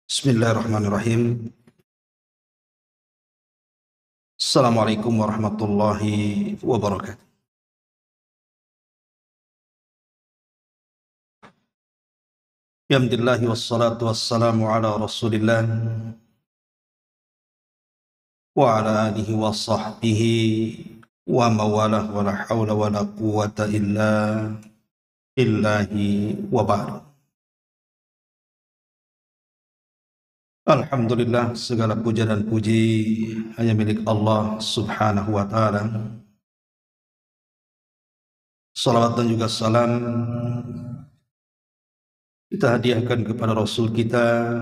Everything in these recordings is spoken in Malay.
Bismillahirrahmanirrahim. Assalamualaikum warahmatullahi wabarakatuh. Alhamdulillah wassalatu wassalamu ala Rasulillah wa ala alihi wa sahbihi wa mawalah wa la hawla wa la quwwata illa billahi wa ba'd. Alhamdulillah, segala puja dan puji hanya milik Allah subhanahu wa ta'ala. Salawat dan juga salam kita hadiahkan kepada Rasul kita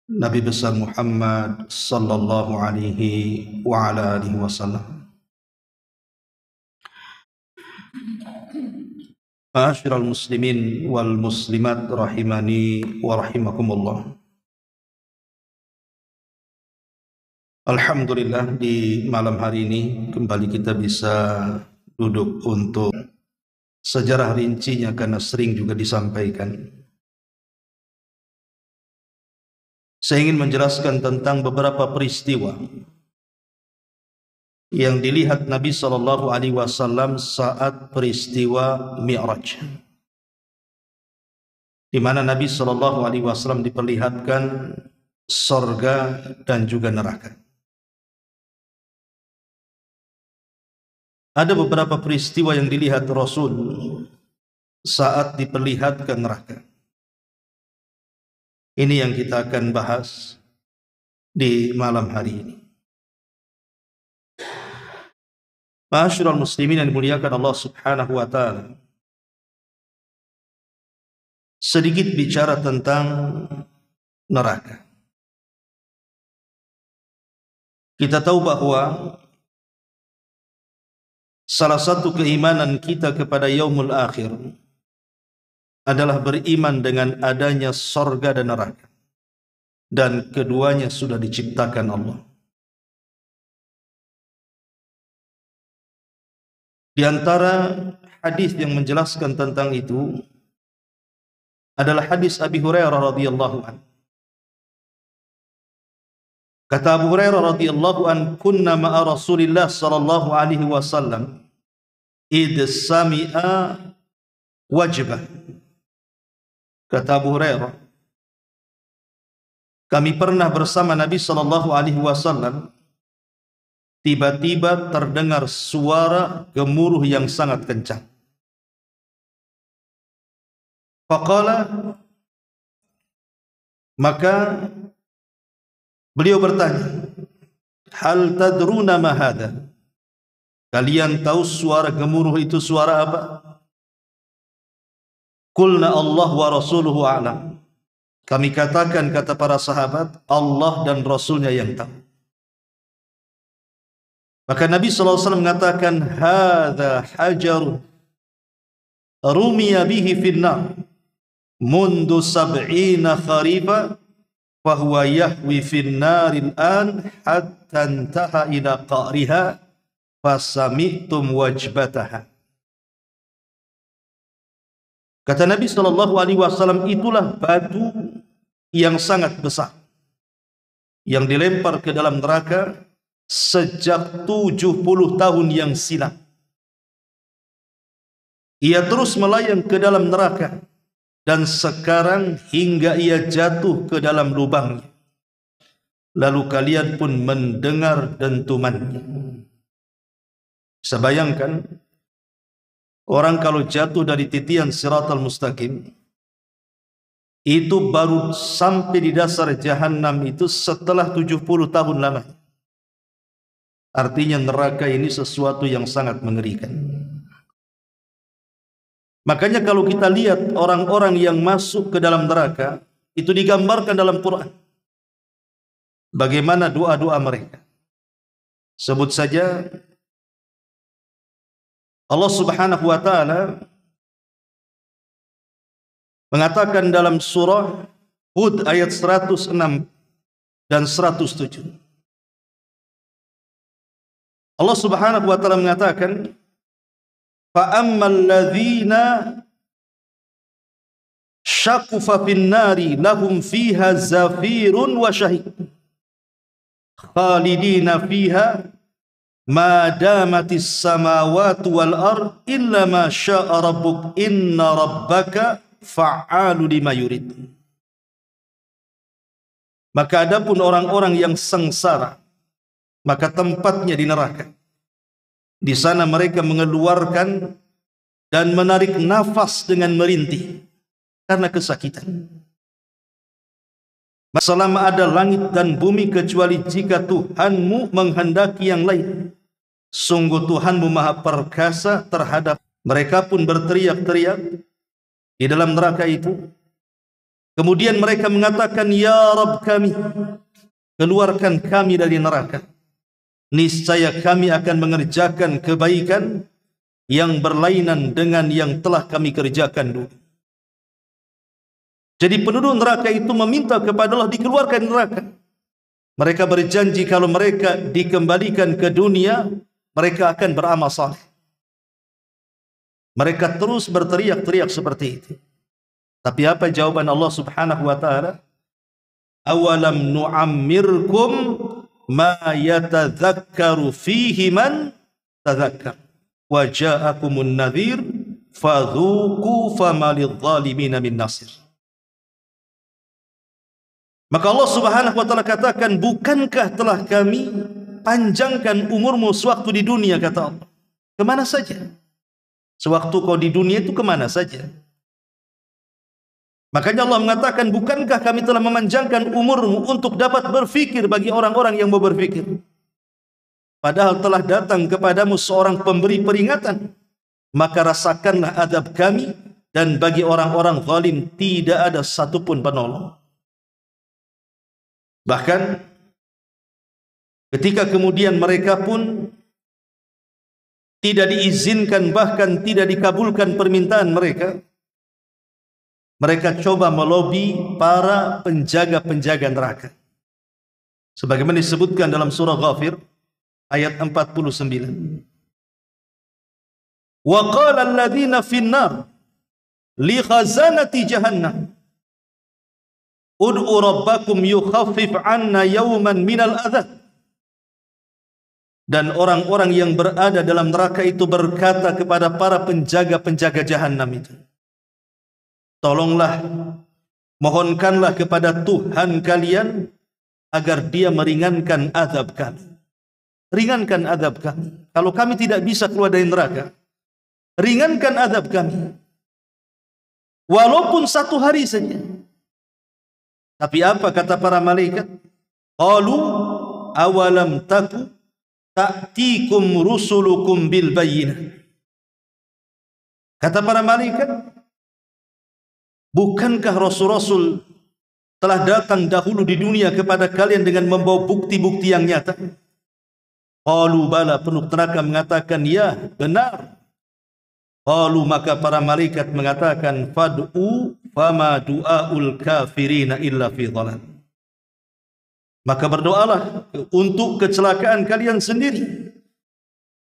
Nabi besar Muhammad sallallahu alaihi wa ala alihi wasallam. Ma'asyiral muslimin wal muslimat rahimani wa rahimakumullah. Alhamdulillah, di malam hari ini kembali kita bisa duduk untuk sejarah rincinya karena sering juga disampaikan. Saya ingin menjelaskan tentang beberapa peristiwa yang dilihat Nabi SAW saat peristiwa Mi'raj, di mana Nabi SAW diperlihatkan surga dan juga neraka. Ada beberapa peristiwa yang dilihat Rasul saat diperlihatkan neraka. Ini yang kita akan bahas di malam hari ini. Ma'asyiral muslimin yang dimuliakan Allah subhanahu wa ta'ala. Sedikit bicara tentang neraka. Kita tahu bahwa salah satu keimanan kita kepada yaumul akhir adalah beriman dengan adanya sorga dan neraka, dan keduanya sudah diciptakan Allah. Di antara hadis yang menjelaskan tentang itu adalah hadis Abi Hurairah radhiyallahu anhu. Kata Abu Hurairah radhiyallahu anhu, kunna ma'a Rasulillah sallallahu alaihi wasallam id sami'a wajbah. Kata Abu Hurairah, kami pernah bersama Nabi sallallahu alaihi wasallam, tiba-tiba terdengar suara gemuruh yang sangat kencang. Faqala, maka beliau bertanya, hal tadruna ma hadha? Kalian tahu suara gemuruh itu suara apa? Qulna Allah wa rasuluhu a'lam. Kami katakan, kata para sahabat, Allah dan Rasulnya yang tahu. Maka Nabi SAW mengatakan, hadha hajar rumiya bihi finnar mundu sab'ina kharifa fahuwa yahwi finnaril an hatta intaha ila qa'riha fasami'tum wajbataha. Kata Nabi SAW, itulah batu yang sangat besar yang dilempar ke dalam neraka sejak 70 tahun yang silam. Ia terus melayang ke dalam neraka dan sekarang hingga ia jatuh ke dalam lubangnya. Lalu kalian pun mendengar dentumannya. Bisa bayangkan, orang kalau jatuh dari titian siratal mustaqim, itu baru sampai di dasar jahanam itu setelah 70 tahun lama. Artinya neraka ini sesuatu yang sangat mengerikan. Makanya kalau kita lihat orang-orang yang masuk ke dalam neraka, itu digambarkan dalam Quran. Bagaimana doa-doa mereka. Sebut saja Allah subhanahu wa ta'ala mengatakan dalam surah Hud ayat 106 dan 107. Allah subhanahu wa ta'ala mengatakan, فَأَمَّا الَّذِينَ syakufa fin nari lahum fiha zafirun wa syahid khalidina fiha ma damatis samawati wal ard illa ma syaa rabbuk inna rabbaka fa'alu lima yurid. Maka adapun orang-orang yang sengsara, maka tempatnya di neraka. Di sana mereka mengeluarkan dan menarik nafas dengan merintih karena kesakitan. Selama ada langit dan bumi kecuali jika Tuhanmu menghendaki yang lain. Sungguh Tuhanmu maha perkasa terhadap mereka pun berteriak-teriak di dalam neraka itu. Kemudian mereka mengatakan, Ya Rabb kami, keluarkan kami dari neraka. Niscaya kami akan mengerjakan kebaikan yang berlainan dengan yang telah kami kerjakan dulu. Jadi penduduk neraka itu meminta kepada Allah dikeluarkan neraka. Mereka berjanji kalau mereka dikembalikan ke dunia, mereka akan beramal saleh. Mereka terus berteriak-teriak seperti itu. Tapi apa jawaban Allah Subhanahu wa taala? Awalam nu'ammirkum ma yatadzakkaru fihi man tadzakkar wa ja'akumun nadhir fadzuqu fama lidh-dhalimin min nasir. Maka Allah Subhanahu wa taala katakan, bukankah telah kami panjangkan umurmu sewaktu di dunia, kata Allah. Kemana saja? Sewaktu kau di dunia itu kemana saja? Makanya Allah mengatakan, bukankah kami telah memanjangkan umurmu untuk dapat berfikir bagi orang-orang yang mau berfikir? Padahal telah datang kepadamu seorang pemberi peringatan. Maka rasakanlah adab kami, dan bagi orang-orang zalim tidak ada satupun penolong. Bahkan ketika kemudian mereka pun tidak diizinkan, bahkan tidak dikabulkan permintaan mereka, mereka coba melobi para penjaga-penjaga neraka. Sebagaimana disebutkan dalam surah Ghafir ayat 49. Wa qala alladhina fin nar li khazanati jahannam ud'u rabbakum yukhaffif 'anna yawman minal adzab. Dan orang-orang yang berada dalam neraka itu berkata kepada para penjaga-penjaga jahanam itu, tolonglah, mohonkanlah kepada Tuhan kalian agar dia meringankan azab kami. Ringankan azab kami. Kalau kami tidak bisa keluar dari neraka, ringankan azab kami. Walaupun 1 hari saja. Tapi apa kata para malaikat? Qalu awalam taku ta'tikum rusulukum bil bayyinah. Kata para malaikat, bukankah rasul-rasul telah datang dahulu di dunia kepada kalian dengan membawa bukti-bukti yang nyata? Qalu bala, penduduk neraka mengatakan, ya, benar. Qalu, maka para malaikat mengatakan, fad'u fama du'aul kafirina illa fi dhalal. Maka berdoalah untuk kecelakaan kalian sendiri,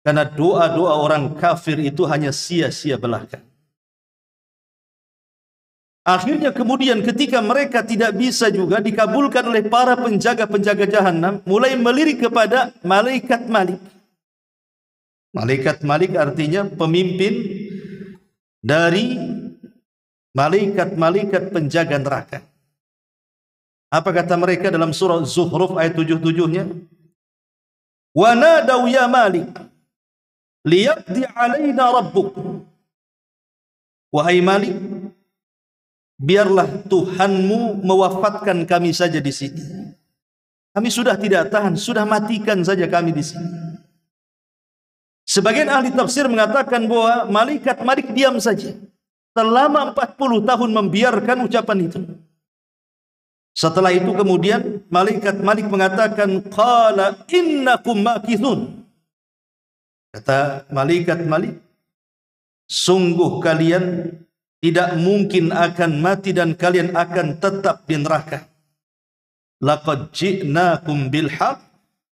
karena doa-doa orang kafir itu hanya sia-sia belaka. Akhirnya kemudian ketika mereka tidak bisa juga dikabulkan oleh para penjaga-penjaga jahanam, mulai melirik kepada malaikat Malik. Malaikat Malik artinya pemimpin dari malaikat-malaikat penjaga neraka. Apa kata mereka dalam surah Zuhruf ayat 77-nya? Wa nadaw ya Malik liyaqdi alaina rabbuk. Wahai Malik, biarlah Tuhanmu mewafatkan kami saja di sini. Kami sudah tidak tahan, sudah matikan saja kami di sini. Sebagian ahli tafsir mengatakan bahwa malaikat Malik diam saja selama 40 tahun membiarkan ucapan itu. Setelah itu kemudian malaikat Malik mengatakan, qala innakum makithun. Kata malaikat Malik, sungguh kalian tidak mungkin akan mati dan kalian akan tetap di neraka. Laqad ji'nakum bil haqq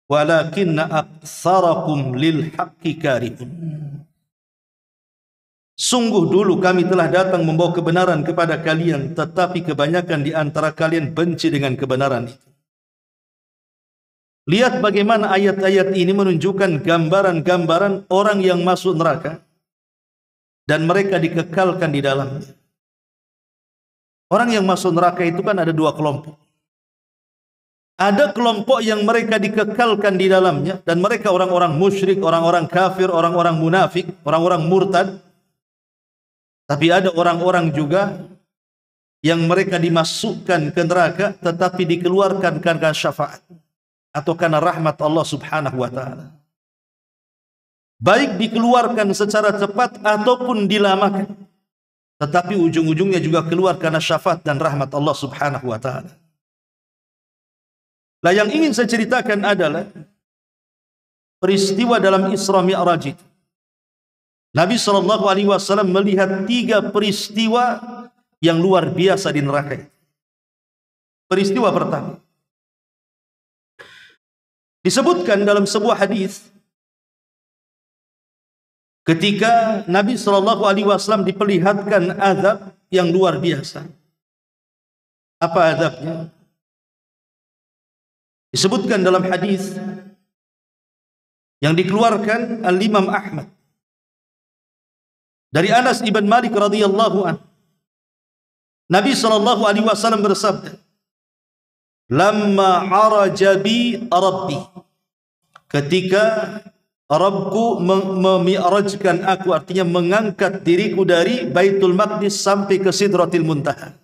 walakinna aktsarakum lil haqqi karihun. Sungguh dulu kami telah datang membawa kebenaran kepada kalian, tetapi kebanyakan di antara kalian benci dengan kebenaran itu. Lihat bagaimana ayat-ayat ini menunjukkan gambaran-gambaran orang yang masuk neraka dan mereka dikekalkan di dalamnya. Orang yang masuk neraka itu kan ada dua kelompok. Ada kelompok yang mereka dikekalkan di dalamnya dan mereka orang-orang musyrik, orang-orang kafir, orang-orang munafik, orang-orang murtad. Tapi ada orang-orang juga yang mereka dimasukkan ke neraka tetapi dikeluarkan karena syafaat atau karena rahmat Allah Subhanahu wa taala. Baik dikeluarkan secara cepat ataupun dilamakan, tetapi ujung-ujungnya juga keluar karena syafaat dan rahmat Allah Subhanahu wa taala. Nah, yang ingin saya ceritakan adalah peristiwa dalam Isra Mi'raj itu. Nabi SAW melihat 3 peristiwa yang luar biasa di neraka. Peristiwa pertama, disebutkan dalam sebuah hadis ketika Nabi SAW diperlihatkan azab yang luar biasa. Apa azabnya? Disebutkan dalam hadis yang dikeluarkan Al-Imam Ahmad dari Anas ibn Malik radhiyallahu anhu. Nabi SAW bersabda, "Lamma araja bi rabbi," ketika Rabbku memi'rajkan aku, artinya mengangkat diriku dari Baitul Maqdis sampai ke Sidratil Muntaha.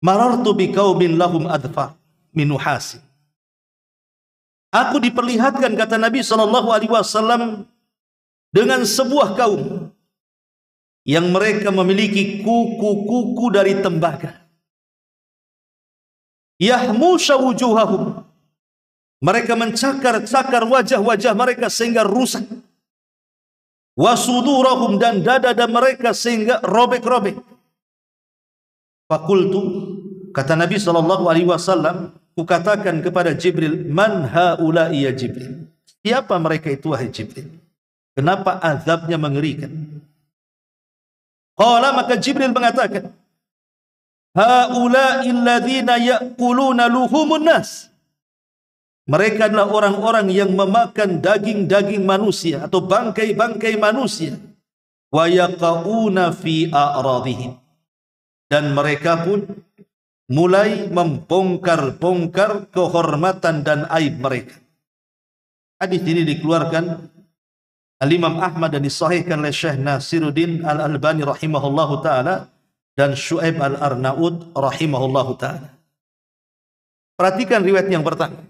Marartu bi qaumin lahum adfar min nuhasin. Aku diperlihatkan, kata Nabi SAW, dengan sebuah kaum yang mereka memiliki kuku-kuku dari tembaga. Yahmusha wujuhahum, mereka mencakar-cakar wajah-wajah mereka sehingga rusak. Wasudurahum, dan dada-dada mereka sehingga robek-robek. Fakultu, kata Nabi SAW, kukatakan kepada Jibril, man haula'i ya Jibril, siapa mereka itu wahai Jibril? Kenapa azabnya mengerikan? Qala, maka Jibril mengatakan, haula'i alladzina ya'kuluna luhumun nas, mereka adalah orang-orang yang memakan daging-daging manusia atau bangkai-bangkai manusia. Wa yaqauna fi a'radihim, dan mereka pun mulai membongkar-bongkar kehormatan dan aib mereka. Hadis ini dikeluarkan Al-Imam Ahmad dan disahihkan oleh Syekh Nasiruddin Al-Albani rahimahullahu ta'ala dan Syu'aib Al-Arnaud rahimahullahu ta'ala. Perhatikan riwayat yang pertama.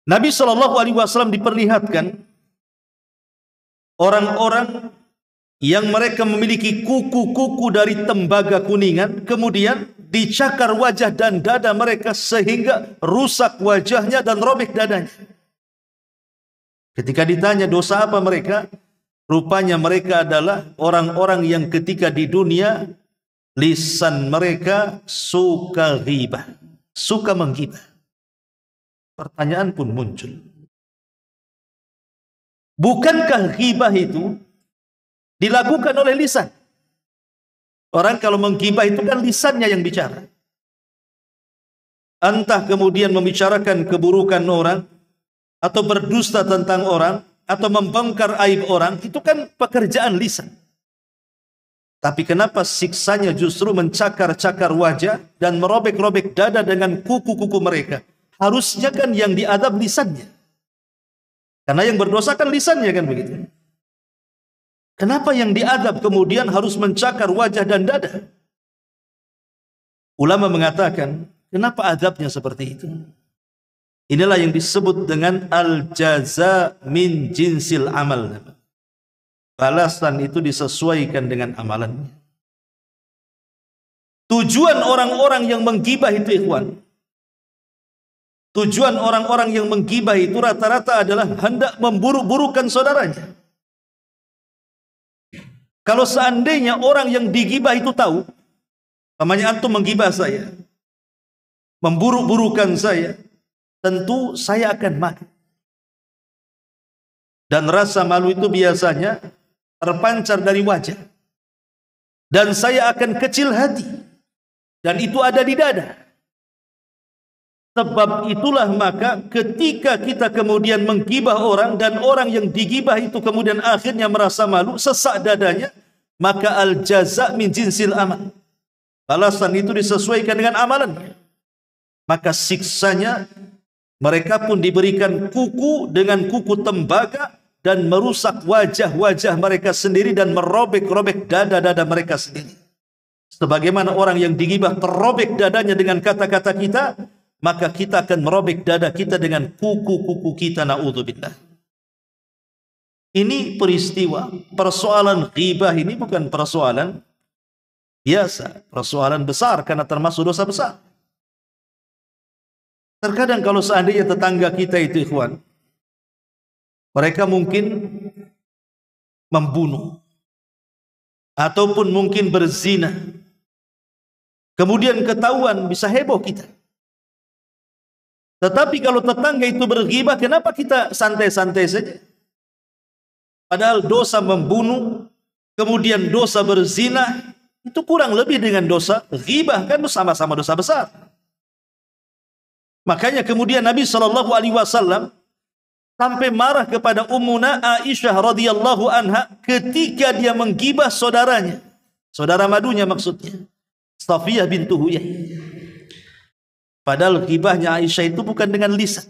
Nabi SAW diperlihatkan orang-orang yang mereka memiliki kuku-kuku dari tembaga kuningan, kemudian dicakar wajah dan dada mereka sehingga rusak wajahnya dan robek dadanya. Ketika ditanya dosa apa mereka, rupanya mereka adalah orang-orang yang ketika di dunia lisan mereka suka ghibah, suka menggibah. Pertanyaan pun muncul, bukankah ghibah itu dilakukan oleh lisan? Orang kalau menggibah itu kan lisannya yang bicara. Entah kemudian membicarakan keburukan orang, atau berdusta tentang orang, atau membongkar aib orang, itu kan pekerjaan lisan. Tapi kenapa siksanya justru mencakar-cakar wajah dan merobek-robek dada dengan kuku-kuku mereka? Harusnya kan yang diadab lisannya. Karena yang berdosa kan lisannya, kan begitu. Kenapa yang diadab kemudian harus mencakar wajah dan dada? Ulama mengatakan, kenapa adabnya seperti itu? Inilah yang disebut dengan al-jaza min jinsil amal. Balasan itu disesuaikan dengan amalannya. Tujuan orang-orang yang menggibah itu, ikhwan, tujuan orang-orang yang menggibah itu rata-rata adalah hendak memburuk-burukan saudaranya. Kalau seandainya orang yang digibah itu tahu, namanya antum menggibah saya, memburuk-burukan saya, tentu saya akan mati. Dan rasa malu itu biasanya terpancar dari wajah. Dan saya akan kecil hati. Dan itu ada di dada. Sebab itulah maka ketika kita kemudian menggibah orang dan orang yang digibah itu kemudian akhirnya merasa malu, sesak dadanya, maka al-jaza' min jinsil amal. Balasan itu disesuaikan dengan amalannya. Maka siksanya mereka pun diberikan kuku dengan kuku tembaga dan merusak wajah-wajah mereka sendiri dan merobek-robek dada-dada mereka sendiri. Sebagaimana orang yang digibah terrobek dadanya dengan kata-kata kita, maka kita akan merobek dada kita dengan kuku-kuku kita, na'udzubillah. Ini peristiwa, persoalan ghibah ini bukan persoalan biasa, persoalan besar karena termasuk dosa besar. Terkadang kalau seandainya tetangga kita itu ikhwan, mereka mungkin membunuh ataupun mungkin berzina, kemudian ketahuan, bisa heboh kita. Tetapi kalau tetangga itu berghibah, kenapa kita santai-santai saja? Padahal dosa membunuh, kemudian dosa berzina, itu kurang lebih dengan dosa ghibah, kan sama-sama dosa besar. Makanya kemudian Nabi SAW sampai marah kepada Ummuna Aisyah radhiyallahu anha ketika dia menggibah saudaranya, saudara madunya maksudnya, Safiyah bintu Huyai. Padahal ghibahnya Aisyah itu bukan dengan lisan,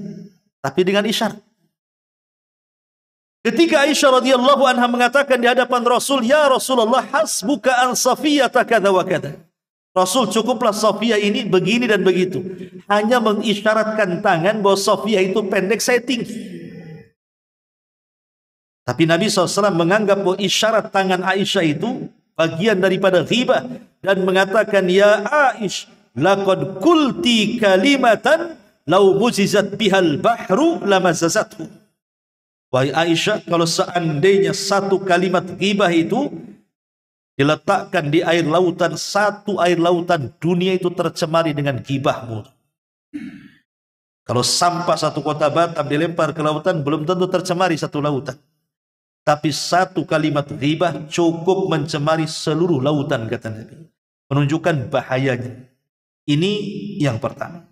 tapi dengan isyarat. Ketika Aisyah radhiyallahu anha mengatakan di hadapan Rasul, "Ya Rasulullah, hasbuka an Safiyah kada wa kada." Rasul, cukuplah Safiyah ini begini dan begitu. Hanya mengisyaratkan tangan bahwa Safiyah itu pendek, saya tinggi. Tapi Nabi SAW menganggap bahwa isyarat tangan Aisyah itu bagian daripada ghibah dan mengatakan, "Ya Aish, laqad qulti kalimatan law muzizat bihal bahru lamazazathu." Wahai Aisyah, kalau seandainya satu kalimat ghibah itu diletakkan di air lautan, satu air lautan dunia itu tercemari dengan ghibahmu. Kalau sampah satu kota Batam dilempar ke lautan, belum tentu tercemari satu lautan. Tapi satu kalimat ghibah cukup mencemari seluruh lautan, kata Nabi. Menunjukkan bahayanya. Ini yang pertama.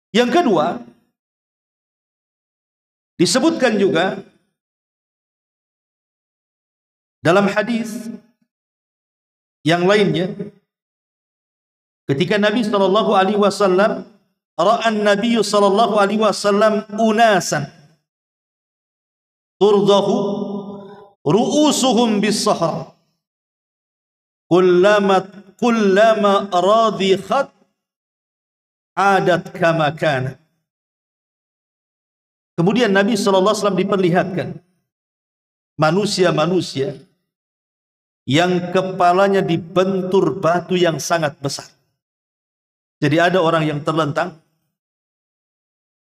Yang kedua, disebutkan juga dalam hadis yang lainnya, ketika Nabi SAW ra'an Nabi SAW unasan turdahu ru'usuhum bis-sahra kullama radikhat adat kama kana. Kemudian Nabi SAW diperlihatkan manusia-manusia yang kepalanya dibentur batu yang sangat besar. Jadi ada orang yang terlentang,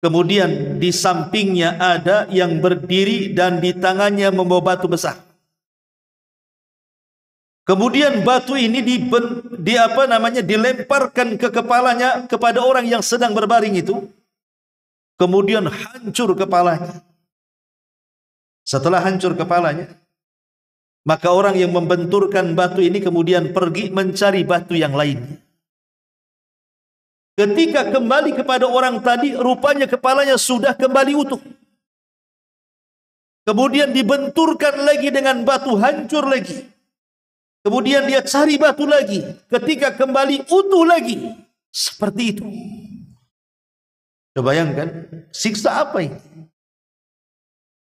kemudian di sampingnya ada yang berdiri dan di tangannya membawa batu besar. Kemudian batu ini dilemparkan ke kepalanya kepada orang yang sedang berbaring itu. Kemudian hancur kepalanya. Setelah hancur kepalanya, maka orang yang membenturkan batu ini kemudian pergi mencari batu yang lainnya. Ketika kembali kepada orang tadi, rupanya kepalanya sudah kembali utuh. Kemudian dibenturkan lagi dengan batu, hancur lagi. Kemudian dia cari batu lagi. Ketika kembali utuh lagi. Seperti itu. Coba bayangkan, siksa apa ini?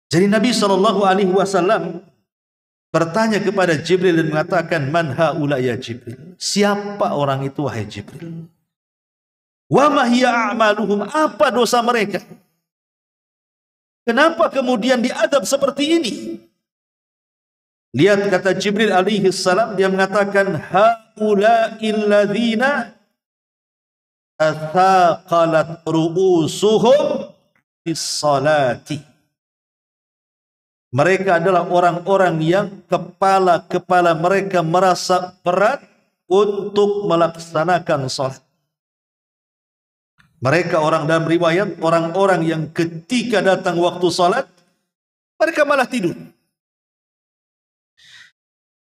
Jadi Nabi SAW bertanya kepada Jibril dan mengatakan, "Man haula ya Jibril?" Siapa orang itu wahai Jibril? "Wa ma hiya a'maluhum?" Apa dosa mereka? Kenapa kemudian diadab seperti ini? Lihat kata Jibril alaihi salam, dia mengatakan, "Haula'il ladzina athaqalat ru'usuhum bis-salati." Mereka adalah orang-orang yang kepala-kepala mereka merasa berat untuk melaksanakan salat. Mereka orang dalam riwayat, orang-orang yang ketika datang waktu salat, Mereka malah tidur.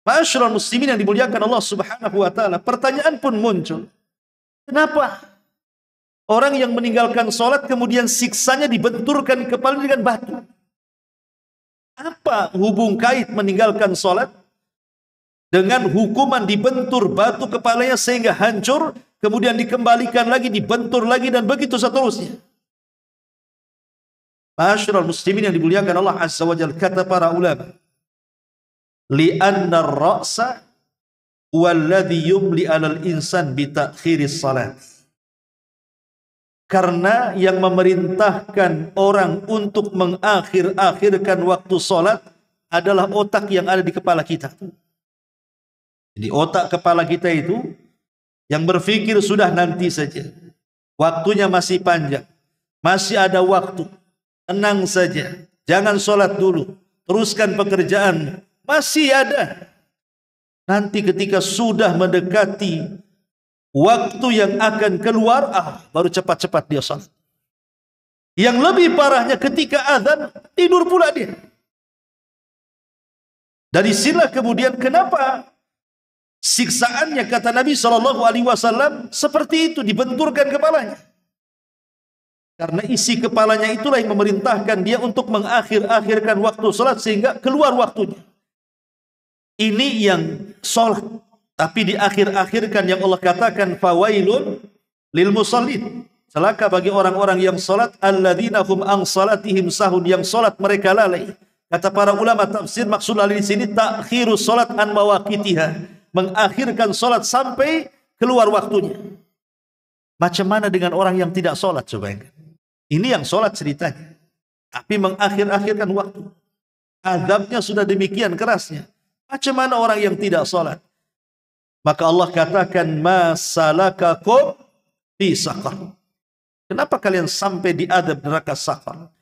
Ma'asyiral muslimin yang dimuliakan Allah Subhanahu wa taala, pertanyaan pun muncul. Kenapa orang yang meninggalkan sholat kemudian siksanya dibenturkan kepala dengan batu? Apa hubung kait meninggalkan sholat dengan hukuman dibentur batu kepalanya sehingga hancur, kemudian dikembalikan lagi, dibentur lagi, dan begitu seterusnya? Ma'asyiral muslimin yang dimuliakan Allah Azza wa Jalla, kata para ulama, li'anna ar-ra'sa walladhi yumli 'alal insan bi ta'khiris salat. Karena yang memerintahkan orang untuk mengakhir-akhirkan waktu salat adalah otak yang ada di kepala kita. Jadi otak kepala kita itu yang berpikir sudah nanti saja, waktunya masih panjang, masih ada waktu, tenang saja, jangan salat dulu, teruskan pekerjaan, masih ada. Nanti ketika sudah mendekati waktu yang akan keluar, baru cepat-cepat dia salat. Yang lebih parahnya ketika azan, tidur pula dia. Dari sinilah kemudian kenapa siksaannya, kata Nabi SAW, seperti itu, dibenturkan kepalanya. Karena isi kepalanya itulah yang memerintahkan dia untuk mengakhir-akhirkan waktu salat sehingga keluar waktunya. Ini yang sholat, tapi di akhir-akhirkan yang Allah katakan fawailun lil musallin. Celaka bagi orang-orang yang sholat, alladzina hum an salatihim sahun, yang sholat mereka lalai. Kata para ulama tafsir, maksud lalai di sini ta'khirus sholat an mawaqitiha, mengakhirkan sholat sampai keluar waktunya. Macam mana dengan orang yang tidak sholat, coba? Ini yang sholat ceritanya, tapi mengakhir-akhirkan waktu. Azabnya sudah demikian kerasnya. Macam mana orang yang tidak sholat? Maka Allah katakan, ma salakakum fi saqar. Kenapa kalian sampai di adab neraka saqar?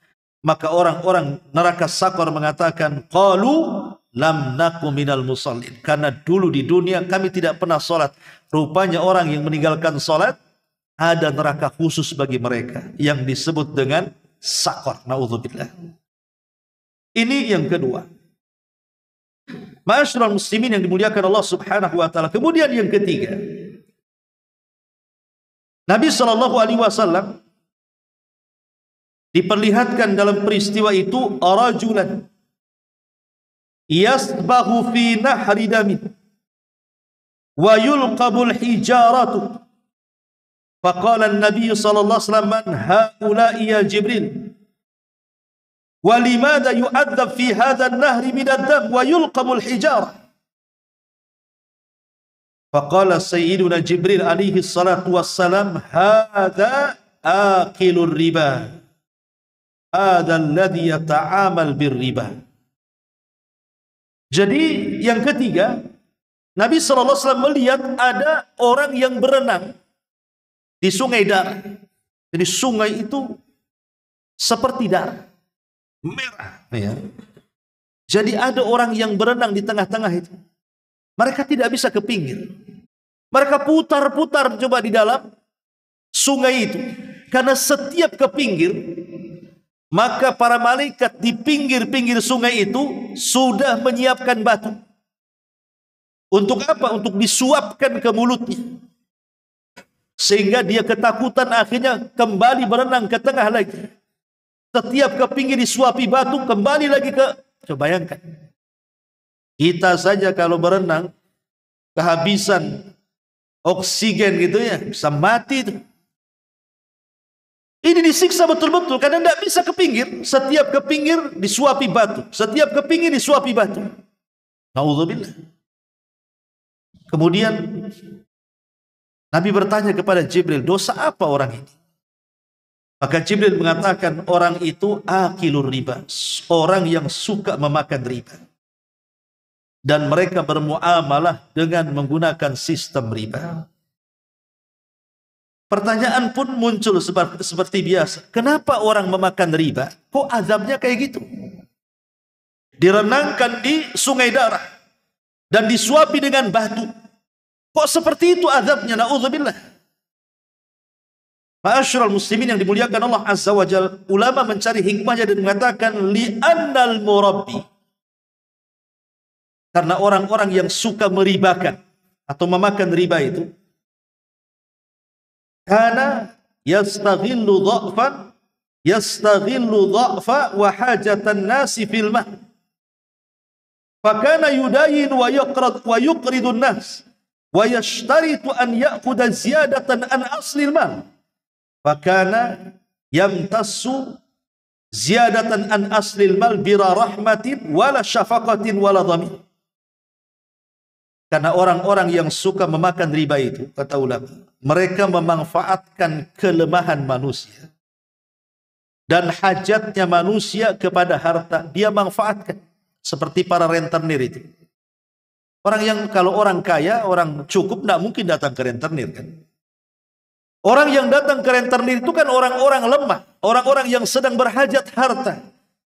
Maka orang-orang neraka saqar mengatakan, qalu lam naku minal musallin. Karena dulu di dunia kami tidak pernah sholat. Rupanya orang yang meninggalkan sholat, ada neraka khusus bagi mereka yang disebut dengan saqar. Na'udzubillah. Ini yang kedua. Ma'asyiral muslimin yang dimuliakan Allah Subhanahu wa taala. Kemudian yang ketiga, Nabi SAW diperlihatkan dalam peristiwa itu rajulan yasbahu fi nahri damin wa yulqabul hijaratu. Faqala an-nabiy sallallahu alaihi wasallam, man haula'i ya Jibril? وَلِمَاذَا يُعَذَّبْ فِي هَذَا النَّهْرِ مِنَ الدَّمِ وَيُلْقَمُ الْحِجَارَةِ. فَقَالَ سَيِّدُنَا جِبْرِيلُ عَلَيْهِ الصَّلَاةُ وَالسَّلَامُ هَذَا آكِلُ الرِّبَا هَذَا الَّذِي يَتَعَامَلُ بِالرِّبَا. Jadi yang ketiga, Nabi SAW melihat ada orang yang berenang di sungai darah. Jadi sungai itu seperti darah, merah, ya. Jadi ada orang yang berenang di tengah-tengah itu. Mereka tidak bisa ke pinggir. Mereka putar-putar coba di dalam sungai itu. Karena setiap ke pinggir, maka para malaikat di pinggir-pinggir sungai itu sudah menyiapkan batu. Untuk apa? Untuk disuapkan ke mulutnya. Sehingga dia ketakutan, akhirnya kembali berenang ke tengah lagi. Setiap ke pinggir disuapi batu, kembali lagi ke... Coba bayangkan. Kita saja kalau berenang, kehabisan oksigen gitu ya, bisa mati itu. Ini disiksa betul-betul, karena tidak bisa ke pinggir. Setiap ke pinggir disuapi batu. Setiap ke pinggir disuapi batu. Na'udzubillah. Kemudian Nabi bertanya kepada Jibril, dosa apa orang ini? Maka Jibril mengatakan, orang itu akilur riba, orang yang suka memakan riba. Dan mereka bermuamalah dengan menggunakan sistem riba. Pertanyaan pun muncul seperti biasa. Kenapa orang memakan riba? Kok azabnya kayak gitu? Direnangkan di sungai darah dan disuapi dengan batu. Kok seperti itu azabnya? Na'udzubillah. Ma'asyiral muslimin yang dimuliakan Allah Azza wa Jalla, ulama mencari hikmahnya dan mengatakan li'annal murabbi, karena orang-orang yang suka meribakan atau memakan riba itu karena yastaghillu dha'fa wa hajatan nasi fil mal, fakana yudayin wa yuqridun nas wa yashtaritu an ya'khudha ziyadatan an aslil mal, fakana yamtassu ziyadatan an aslil mal bira rahmatin wala syafaqatin wala dhamir. Karena orang-orang yang suka memakan riba itu, kata ulama, mereka memanfaatkan kelemahan manusia dan hajatnya manusia kepada harta, dia manfaatkan. Seperti para rentenir itu. Orang yang, kalau orang kaya, orang cukup, tidak mungkin datang ke rentenir kan. Orang yang datang ke rentenir itu kan orang-orang lemah, orang-orang yang sedang berhajat harta.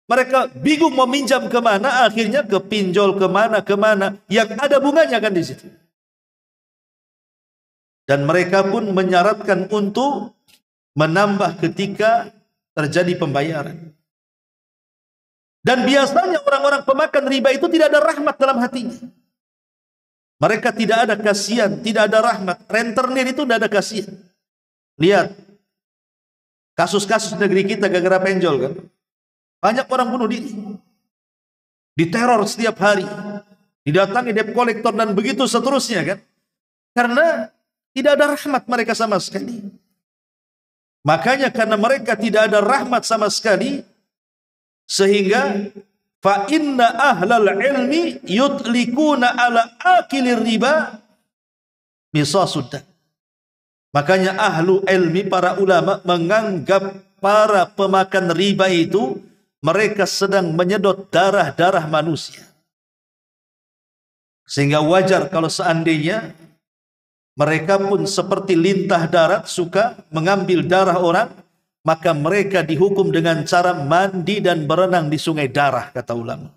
Mereka bingung meminjam kemana, akhirnya ke pinjol kemana, yang ada bunganya kan di situ. Dan mereka pun menyaratkan untuk menambah ketika terjadi pembayaran. Dan biasanya orang-orang pemakan riba itu tidak ada rahmat dalam hatinya. Mereka tidak ada kasihan, tidak ada rahmat. Rentenir itu tidak ada kasihan. Lihat kasus-kasus negeri kita gara-gara penjol kan. Banyak orang bunuh diri, diteror setiap hari, didatangi debt collector dan begitu seterusnya kan. Karena tidak ada rahmat mereka sama sekali. Makanya karena mereka tidak ada rahmat sama sekali, sehingga fa inna ahlal ilmi yutlikuna ala akilir riba misasuddan. Makanya ahlu ilmi, para ulama menganggap para pemakan riba itu mereka sedang menyedot darah-darah manusia. Sehingga wajar kalau seandainya mereka pun seperti lintah darat suka mengambil darah orang, maka mereka dihukum dengan cara mandi dan berenang di sungai darah, kata ulama.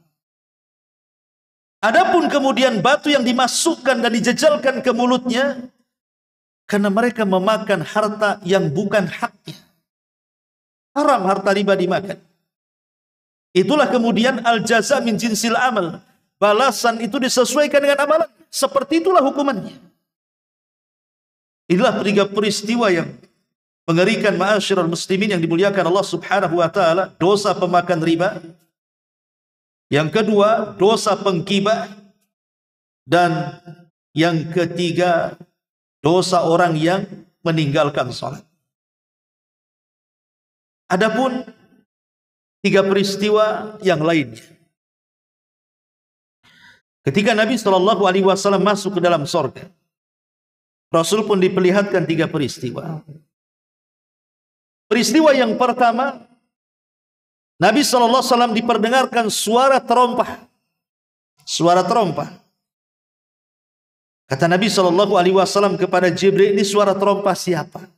Adapun kemudian batu yang dimasukkan dan dijejalkan ke mulutnya, karena mereka memakan harta yang bukan haknya. Haram harta riba dimakan. Itulah kemudian al-jaza min jinsil amal. Balasan itu disesuaikan dengan amalan. Seperti itulah hukumannya. Inilah tiga peristiwa yang mengerikan, ma'asyiral muslimin yang dimuliakan Allah Subhanahu wa taala. Dosa pemakan riba. Yang kedua, dosa penggibah. Dan yang ketiga, dosa orang yang meninggalkan salat. Adapun tiga peristiwa yang lainnya. Ketika Nabi SAW masuk ke dalam sorga, Rasul pun diperlihatkan tiga peristiwa. Peristiwa yang pertama, Nabi SAW diperdengarkan suara terompah. Suara terompah. Kata Nabi SAW kepada Jibril, ini suara terompah siapa?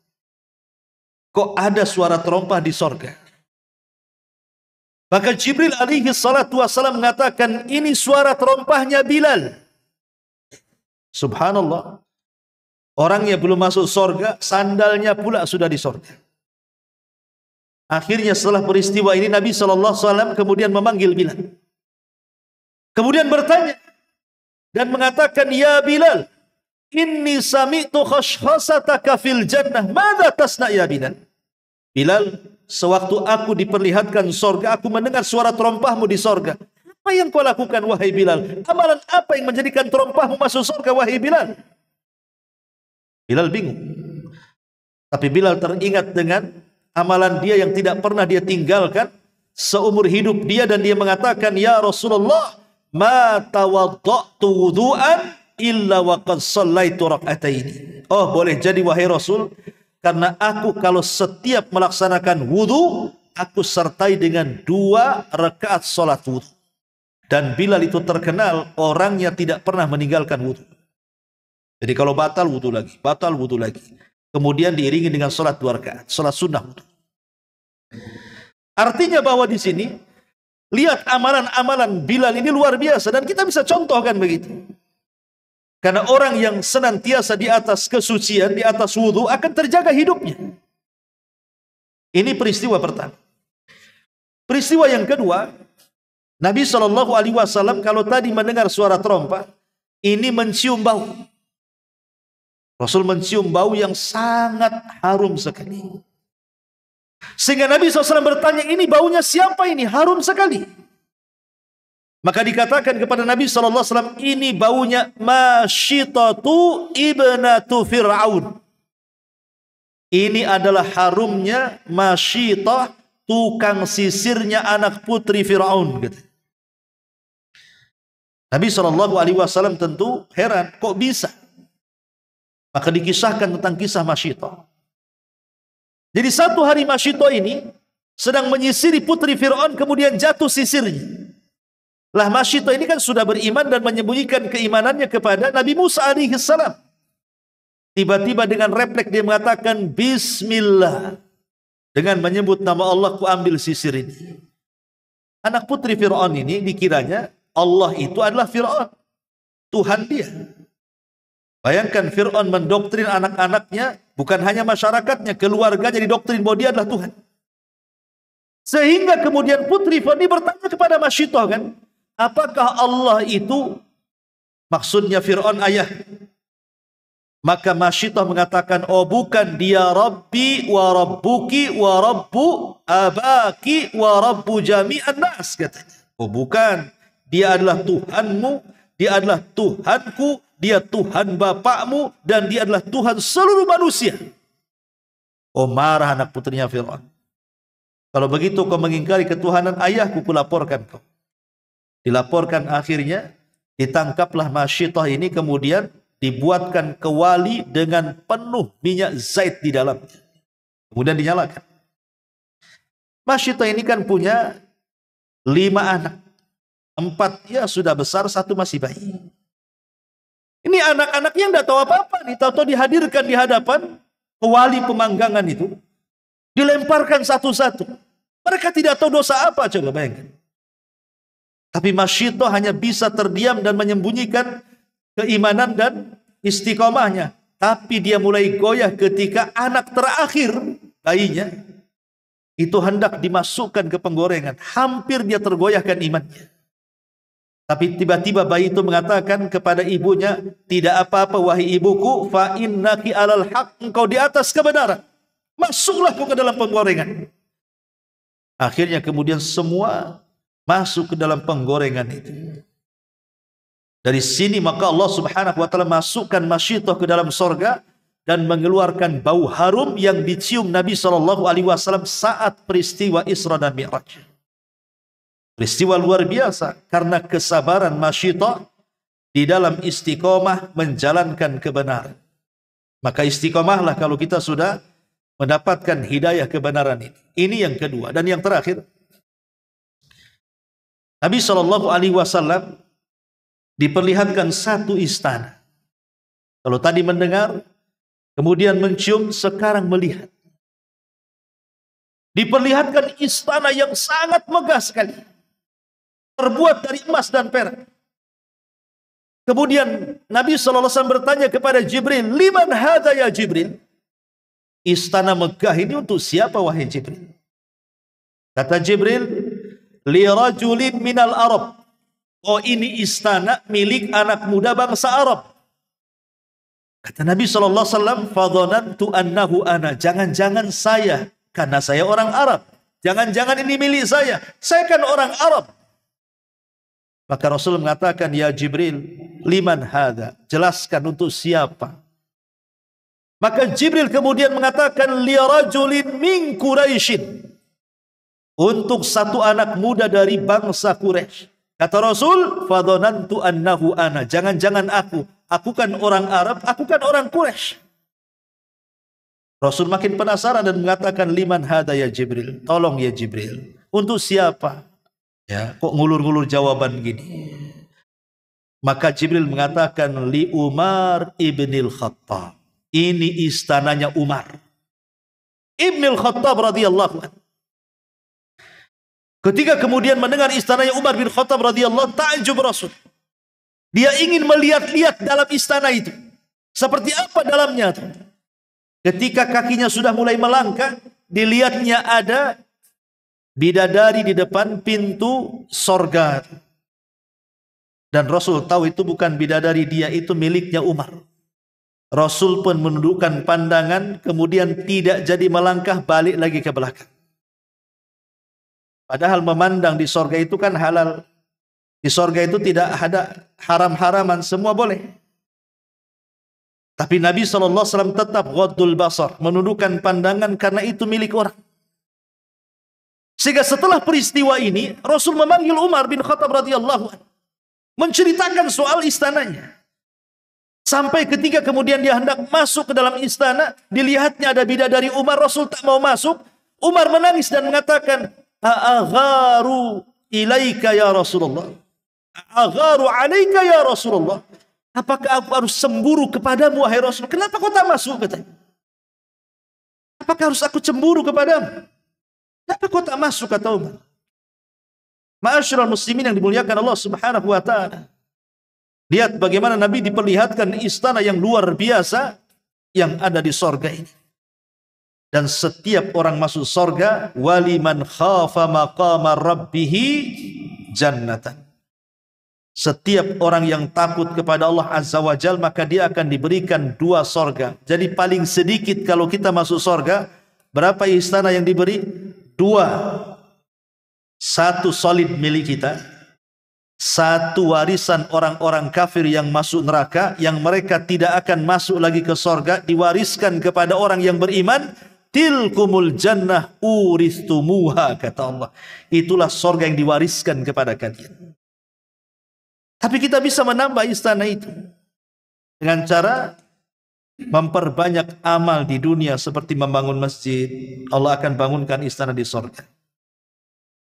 Kok ada suara terompah di sorga? Maka Jibril alaihi salatu wassalam mengatakan, ini suara terompahnya Bilal. Subhanallah. Orangnya belum masuk sorga, sandalnya pula sudah di sorga. Akhirnya setelah peristiwa ini Nabi SAW kemudian memanggil Bilal. Kemudian bertanya dan mengatakan, ya Bilal, inni sami'tu khashkhasataka fil jannah, madza tasna ya Bilal? Bilal, sewaktu aku diperlihatkan sorga, aku mendengar suara terompahmu di sorga. Apa yang kau lakukan, wahai Bilal? Amalan apa yang menjadikan terompahmu masuk sorga, wahai Bilal? Bilal bingung. Tapi Bilal teringat dengan amalan dia yang tidak pernah dia tinggalkan seumur hidup dia, dan dia mengatakan, ya Rasulullah, ma tawadda'tu wudu'an illa wa qad shallaitu rak'ataini. Oh, boleh jadi wahai Rasul, karena aku kalau setiap melaksanakan wudu, aku sertai dengan 2 rakaat salat wudu. Dan Bilal itu terkenal orangnya tidak pernah meninggalkan wudu. Jadi kalau batal wudu lagi, batal wudu lagi. Kemudian diiringi dengan salat 2 rakaat, salat sunnah wudu. Artinya bahwa di sini lihat amalan-amalan Bilal ini luar biasa, dan kita bisa contohkan begitu. Karena orang yang senantiasa di atas kesucian, di atas wudu, akan terjaga hidupnya. Ini peristiwa pertama. Peristiwa yang kedua, Nabi SAW kalau tadi mendengar suara trompa, ini mencium bau. Rasul mencium bau yang sangat harum sekali. Sehingga Nabi SAW bertanya, ini baunya siapa ini? Harum sekali. Maka dikatakan kepada Nabi SAW, ini baunya Masyitatu ibnatu Fir'aun. Ini adalah harumnya Masyitah, tukang sisirnya anak putri Fir'aun. Nabi SAW tentu heran, kok bisa? Maka dikisahkan tentang kisah Masyitah. Jadi satu hari Masyitah ini sedang menyisiri putri Fir'aun, kemudian jatuh sisirnya. Lah Masyitah ini kan sudah beriman dan menyembunyikan keimanannya kepada Nabi Musa alaihissalam. Tiba-tiba dengan refleks dia mengatakan Bismillah. Dengan menyebut nama Allah, ku ambil sisir ini. Anak putri Fir'aun ini dikiranya Allah itu adalah Fir'aun, Tuhan dia. Bayangkan Fir'aun mendoktrin anak-anaknya, bukan hanya masyarakatnya, keluarganya didoktrin bahwa dia adalah Tuhan. Sehingga kemudian putri Fir'aun ini bertanya kepada Masyitah, kan, apakah Allah itu maksudnya Fir'aun ayah? Maka Masyitah mengatakan, oh bukan, dia Rabbi wa Rabbuki wa Rabbu abaki wa Rabbu jami'an nas, katanya. Oh bukan, dia adalah Tuhanmu, dia adalah Tuhanku, dia Tuhan bapakmu, dan dia adalah Tuhan seluruh manusia. Oh marah anak putrinya Fir'aun. Kalau begitu kau mengingkari ketuhanan ayahku, kulaporkan kau. Dilaporkan, akhirnya ditangkaplah Masyitah ini, kemudian dibuatkan kewali dengan penuh minyak zait di dalamnya. Kemudian dinyalakan. Masyitah ini kan punya 5 anak. 4 ya sudah besar, 1 masih bayi. Ini anak-anak yang tidak tahu apa-apa nih, tahu-tahu dihadirkan di hadapan kewali pemanggangan itu, dilemparkan satu-satu. Mereka tidak tahu dosa apa, coba bayangkan. Tapi Masyitah hanya bisa terdiam dan menyembunyikan keimanan dan istiqomahnya. Tapi dia mulai goyah ketika anak terakhir bayinya itu hendak dimasukkan ke penggorengan. Hampir dia tergoyahkan imannya. Tapi tiba-tiba bayi itu mengatakan kepada ibunya, tidak apa-apa wahai ibuku, fa innaki alal haq, engkau di atas kebenaran. Masuklah kau ke dalam penggorengan. Akhirnya kemudian semua masuk ke dalam penggorengan itu. Dari sini maka Allah Subhanahu wa taala masukkan Masyitah ke dalam sorga dan mengeluarkan bau harum yang dicium Nabi SAW saat peristiwa Isra dan Mi'raj. Peristiwa luar biasa karena kesabaran Masyitah di dalam istiqomah menjalankan kebenaran. Maka istiqomahlah kalau kita sudah mendapatkan hidayah kebenaran ini. Ini yang kedua. Dan yang terakhir, Nabi SAW diperlihatkan satu istana. Kalau tadi mendengar, kemudian mencium, sekarang melihat. Diperlihatkan istana yang sangat megah sekali, terbuat dari emas dan perak. Kemudian Nabi SAW bertanya kepada Jibril, liman hadza ya Jibril? Istana megah ini untuk siapa wahai Jibril? Kata Jibril, li rajulin minal Arab. Oh ini istana milik anak muda bangsa Arab. Kata Nabi SAW, fadhanantu annahu ana. Jangan-jangan saya, karena saya orang Arab. Jangan-jangan ini milik saya kan orang Arab. Maka Rasul mengatakan, ya Jibril, liman hadha? Jelaskan untuk siapa. Maka Jibril kemudian mengatakan, li rajulin min Quraisyin. Untuk satu anak muda dari bangsa Quraisy. Kata Rasul, fadhanantu annahu ana. Jangan-jangan aku kan orang Arab, aku kan orang Quraisy. Rasul makin penasaran dan mengatakan, liman hadza ya Jibril? Tolong ya Jibril, untuk siapa? Ya, kok ngulur-ngulur jawaban gini? Maka Jibril mengatakan, li Umar ibnil Khattab. Ini istananya Umar ibnil Khattab radhiyallahu anhu. Ketika kemudian mendengar istananya Umar bin Khattab radhiyallahu, ta'jub Rasul. Dia ingin melihat-lihat dalam istana itu. Seperti apa dalamnya. Ketika kakinya sudah mulai melangkah, dilihatnya ada bidadari di depan pintu sorga. Dan Rasul tahu itu bukan bidadari dia, itu miliknya Umar. Rasul pun menundukkan pandangan, kemudian tidak jadi melangkah balik lagi ke belakang. Padahal memandang di sorga itu kan halal. Di sorga itu tidak ada haram-haraman, semua boleh. Tapi Nabi SAW tetap ghaddul basar, menundukkan pandangan karena itu milik orang. Sehingga setelah peristiwa ini, Rasul memanggil Umar bin Khattab radhiyallahu anhu, menceritakan soal istananya. Sampai ketika kemudian dia hendak masuk ke dalam istana, dilihatnya ada bidadari Umar, Rasul tak mau masuk. Umar menangis dan mengatakan, "Agharu ilaika ya Rasulullah. Agharu alaika ya Rasulullah. Apakah aku harus cemburu kepadamu wahai Rasul? Kenapa kau tak masuk?" katanya. Apakah harus aku cemburu kepadamu? Kenapa kau tak masuk, kata Umar. Ma'asyiral muslimin yang dimuliakan Allah Subhanahu wa taala. Lihat bagaimana Nabi diperlihatkan istana yang luar biasa yang ada di sorga ini. Dan setiap orang masuk sorga, waliman khafa maqama rabbihi jannatan. Setiap orang yang takut kepada Allah Azza wa Jal, maka dia akan diberikan 2 sorga. Jadi paling sedikit kalau kita masuk sorga, berapa istana yang diberi? 2. 1 solid milik kita, 1 warisan orang-orang kafir yang masuk neraka, yang mereka tidak akan masuk lagi ke sorga, diwariskan kepada orang yang beriman. Tilkumul jannah uristumuha, kata Allah. Itulah sorga yang diwariskan kepada kalian. Tapi kita bisa menambah istana itu dengan cara memperbanyak amal di dunia, seperti membangun masjid. Allah akan bangunkan istana di sorga.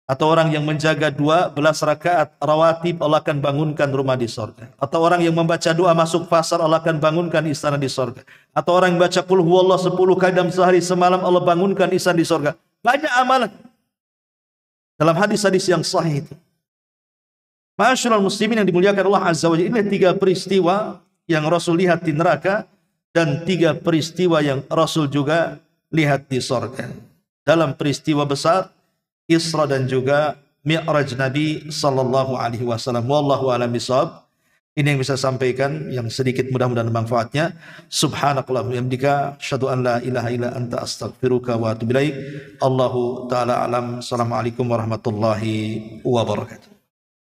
Atau orang yang menjaga 12 rakaat rawatib, Allah akan bangunkan rumah di sorga. Atau orang yang membaca doa masuk pasar, Allah akan bangunkan istana di sorga. Atau orang yang baca qul huwallahu 10 kali dalam sehari semalam, Allah bangunkan istana di sorga. Banyak amalan dalam hadis-hadis yang sahih itu. Ma'asyiral muslimin yang dimuliakan Allah Azza wa Jalla, ini 3 peristiwa yang Rasul lihat di neraka dan 3 peristiwa yang Rasul juga lihat di sorga. Dalam peristiwa besar Isra dan juga Mi'raj Nabi sallallahu alaihi wasallam. Wallahu a'lam bishawab. Ini yang bisa sampaikan, yang sedikit mudah-mudahan manfaatnya. Subhanakallahumma wa bihamdika asyhadu an la ilaha illa anta astaghfiruka wa atubu ilaik. Allahu taala alam. Assalamualaikum warahmatullahi wabarakatuh.